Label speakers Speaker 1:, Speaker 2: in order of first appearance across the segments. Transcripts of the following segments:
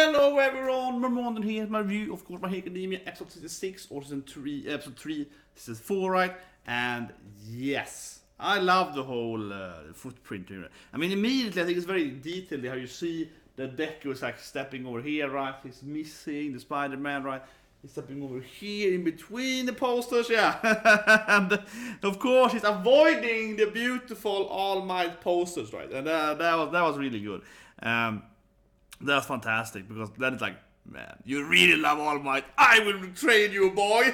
Speaker 1: Hello everyone, Mermondon here, my review of course, My Hero Academia, episode 66, or season 3, episode 3, this is 4, right? And yes, I love the whole footprint here. I mean, immediately I think it's very detailed how you see the Deku is like stepping over here, right? He's missing the Spider-Man, right? He's stepping over here in between the posters, yeah. And of course he's avoiding the beautiful All Might posters, right? And that was really good. That's fantastic, because then it's like, man, you really love All Might. I will train you, boy.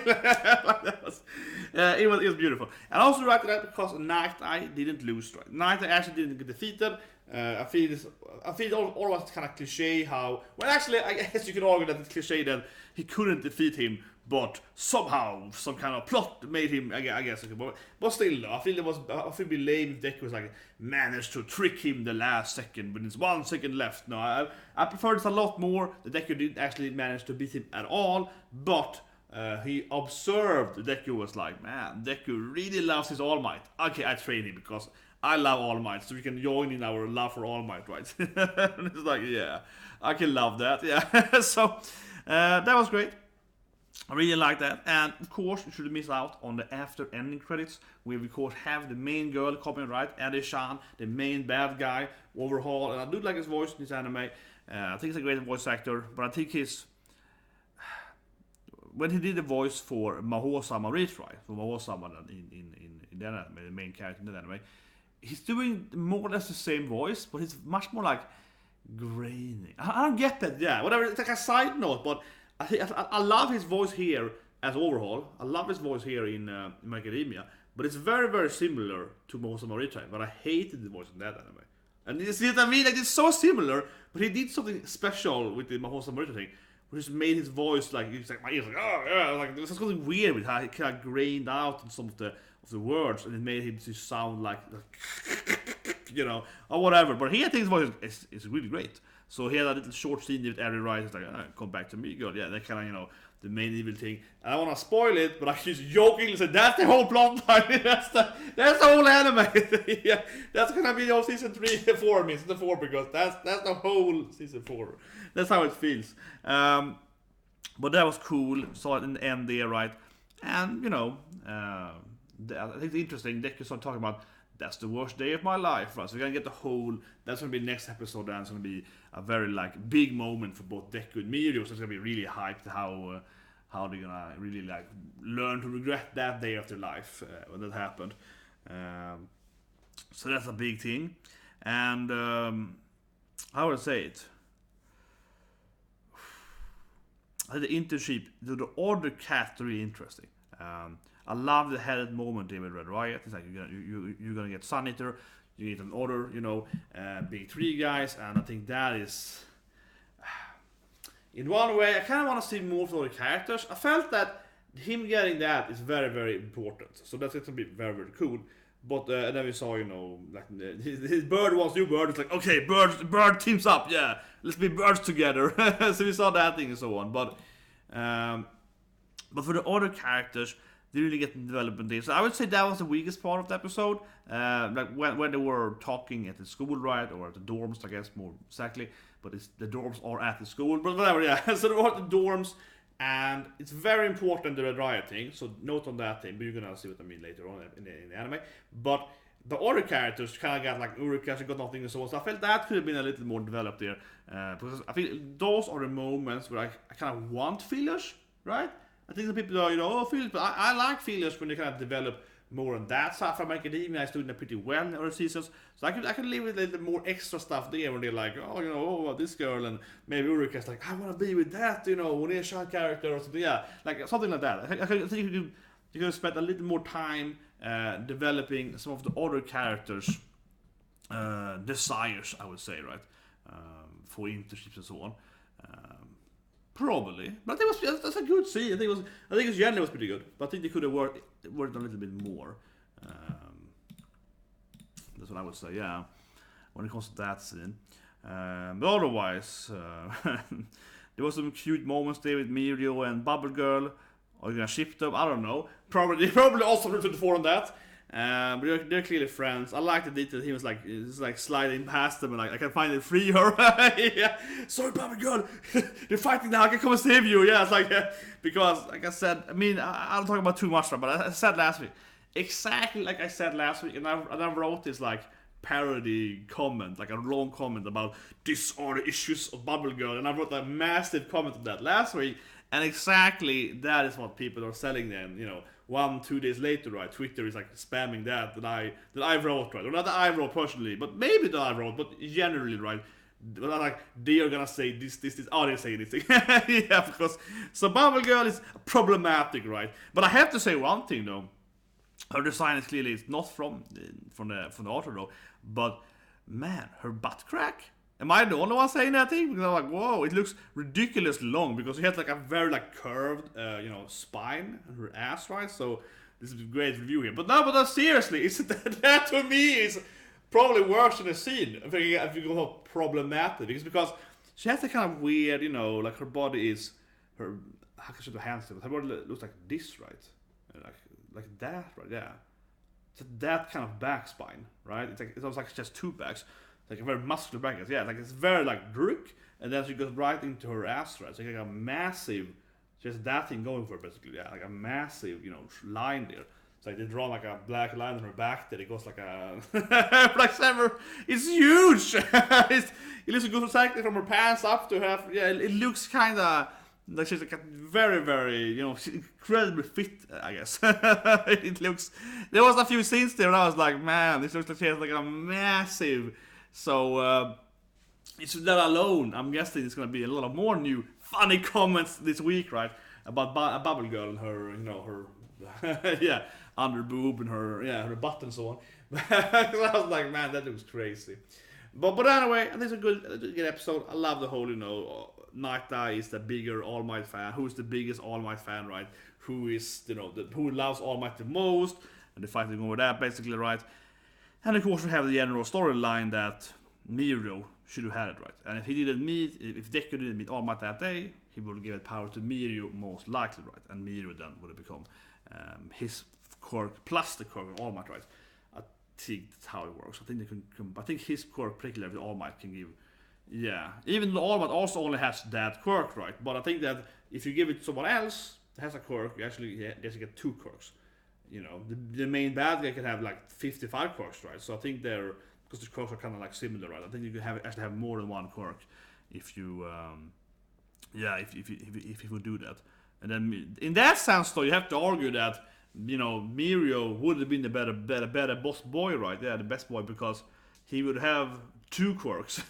Speaker 1: It was beautiful. And I also like that because Night Eye didn't lose, right? Night Eye actually didn't get defeated. I feel it always kind of cliche how, well, actually I guess you can argue that it's cliche that he couldn't defeat him, but somehow some kind of plot made him, I guess, but still, I feel it'd be lame if Deku was like managed to trick him the last second when it's 1 second left. No, I prefer this a lot more. That Deku didn't actually manage to beat him at all, but he observed. Deku was like, man, Deku really loves his All Might. Okay, I train him because I love All Might, so we can join in our love for All Might, right? And it's like, yeah, I can love that, yeah. So that was great. I really like that, and of course you shouldn't miss out on the after ending credits. We of course have the main girl coming, right? Adi-chan, the main bad guy, overhaul, and I do like his voice in this anime. I think he's a great voice actor, but I think when he did the voice for Maho-sama retry, for Maho-sama in that anime, the main character in that anime, he's doing more or less the same voice, but it's much more like grainy. I don't get that, yeah, whatever, it's like a side note, but I love his voice here as Overhaul. I love his voice here in My Academia, but it's very, very similar to Maho-sama retry, but I hated the voice in that anime. And you see what I mean? Like, it's so similar, but he did something special with the Maho-sama retry thing, which made his voice like, it's like my ears like, oh yeah, like there's something weird with how he kind of grained out in some of the words, and it made him to sound like you know, or whatever. But here I think his voice is really great. So he had a little short scene with Eri Rice, it's like, come back to me, girl. Yeah, that kind of, you know, the main evil thing. And I want to spoil it, but I just jokingly said that's the whole plot line. that's the whole anime. Yeah, that's gonna be your season 3, 4, I mean season 4, because that's the whole season 4. That's how it feels. But that was cool. Saw it in the end there, right? And you know, I think it's interesting. Deku started talking about that's the worst day of my life. Right? So we're gonna get the whole. That's gonna be next episode. And it's gonna be a very like big moment for both Deku and Mirio. So it's gonna be really hyped how they're gonna really like learn to regret that day of their life when that happened. So that's a big thing. And how would I say it? I think the internship, the other cast are really interesting. I love the headed moment there with Red Riot. It's like you're gonna get Sun Eater, you get an order, you know, big 3 guys, and I think that is, in one way, I kind of want to see more of other characters. I felt that him getting that is very, very important, so that's gonna be very, very cool. But and then we saw, you know, like his bird wants new bird. It's like, okay, bird teams up, yeah, let's be birds together. So we saw that thing and so on. But for the other characters, they really get the development there. So I would say that was the weakest part of the episode. Like when they were talking at the school, right, or at the dorms, I guess more exactly. But the dorms are at the school, but whatever. Yeah. So they were at the dorms. And it's very important, the Red Riot thing, so note on that thing, but you're gonna see what I mean later on in the anime. But the other characters kind of got like Urika, she got nothing and so on, so I felt that could have been a little more developed there. Because I feel those are the moments where I kind of want fillers, right? I think the people are, you know, oh, fillers, but I like fillers when they kind of develop more on that side. From Academia is doing that pretty well in other seasons, so I could live with a little more extra stuff there when they're like, oh, you know, oh, this girl, and maybe Ulrika's like, I want to be with that, you know, Onesha character or something, yeah, like something like that. I think you could have spent a little more time developing some of the other characters' desires, I would say, right, for internships and so on. Probably, but I think that's a good scene. I think it generally was pretty good, but I think they could have worked a little bit more. That's what I would say. Yeah, when it comes to that scene, but otherwise, there was some cute moments there with Mirio and Bubble Girl. Are you gonna ship them? I don't know. Probably also 24 on that. But they're clearly friends. I like the detail. He was like, he's like sliding past them and like, I can finally free her. Yeah. Sorry, Barbie girl. They're fighting now. I can come and save you. Yeah, it's like, because like I said, I mean, I don't talk about too much, but I said last week, exactly like I said last week, and I wrote this like parody comment, like a long comment about these are the issues of Bubble Girl, and I wrote a massive comment on that last week, and exactly that is what people are selling then, 1-2 days later, right? Twitter is like spamming that I wrote, right? Or not that I wrote personally, but maybe that I wrote, but generally, right? But like they are gonna say this. Oh, they say this thing. Yeah, because so Bubble Girl is problematic, right? But I have to say one thing though. Her design is clearly it's not from the author though, but man, her butt crack. Am I the only one saying that thing? Because I'm like, whoa, it looks ridiculously long because she has like a very like curved, spine and her ass, right? So this is a great review here. But seriously, it's that to me is probably worse than the scene. If you go problematic, because she has a kind of weird, like her body is her. How can I show the hands? Her body looks like this, right? Like that, right? Yeah. It's that kind of back spine, right? It's almost like just two backs. It's like a very muscular back. Yeah, like it's very like drook, and then she goes right into her ass, right? So like a massive, just that thing going for her, basically. Yeah, like a massive, line there. It's like they draw like a black line on her back that it goes like a like several. It's huge. It looks good exactly from her pants up to her. Yeah, it looks kind of. Like she's like a very, very, she's incredibly fit, I guess. It looks. There was a few scenes there, and I was like, man, this looks like she has like a massive. So it's that alone. I'm guessing it's gonna be a lot of more new funny comments this week, right? About Bubble Girl and her, her, yeah, under boob and her butt and so on. I was like, man, that looks crazy. But anyway, this is a good episode. I love the whole, Night Eye is the bigger All Might fan. Who's the biggest All Might fan, right? Who is, who loves All Might the most? And the fighting over that, basically, right? And of course, we have the general storyline that Mirio should have had it, right? And if Deku didn't meet All Might that day, he would have given power to Mirio most likely, right? And Mirio then would have become his quirk plus the quirk of All Might, right? I think that's how it works. I think they can. I think his quirk, particularly All Might, can give. Yeah, even though All Might also only has that quirk, right? But I think that if you give it to someone else that has a quirk, you actually get two quirks. The main bad guy can have like 55 quirks, right? So I think because the quirks are kind of like similar, right? I think you can actually have more than one quirk if you, if you would do that. And then in that sense, though, you have to argue that Mirio would have been the better boss boy, right? Yeah, the best boy because he would have two quirks.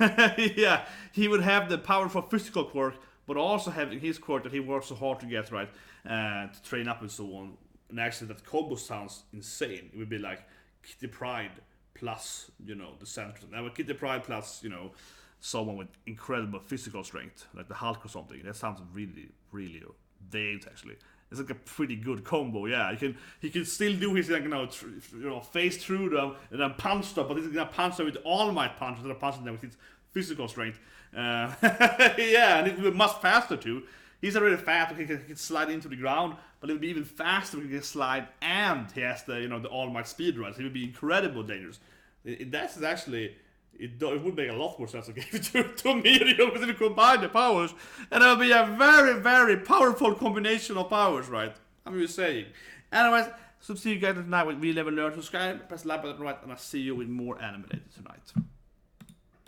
Speaker 1: Yeah, he would have the powerful physical quirk, but also having his quirk that he works so hard to get, right, to train up and so on. And actually, that combo sounds insane. It would be like Kitty Pryde plus, the Central. Now, Kitty Pryde plus, someone with incredible physical strength, like the Hulk or something. That sounds really, really vague, actually. It's like a pretty good combo, yeah. He can still do his face through them and then punch them, but he's gonna punch them with All Might punch instead of punching them with his physical strength. Yeah, and it will be much faster too. He's already fast, he can slide into the ground, but it will be even faster when he can slide, and he has the the All Might speed run. So it would be incredibly dangerous. That's actually. It would make a lot more sense to give it to Mirio because if you combine the powers, and it would be a very, very powerful combination of powers, right? I'm just saying. Anyways, so see you guys tonight with We Never Learn. Subscribe, press the like button, right, and I'll see you with more anime later tonight.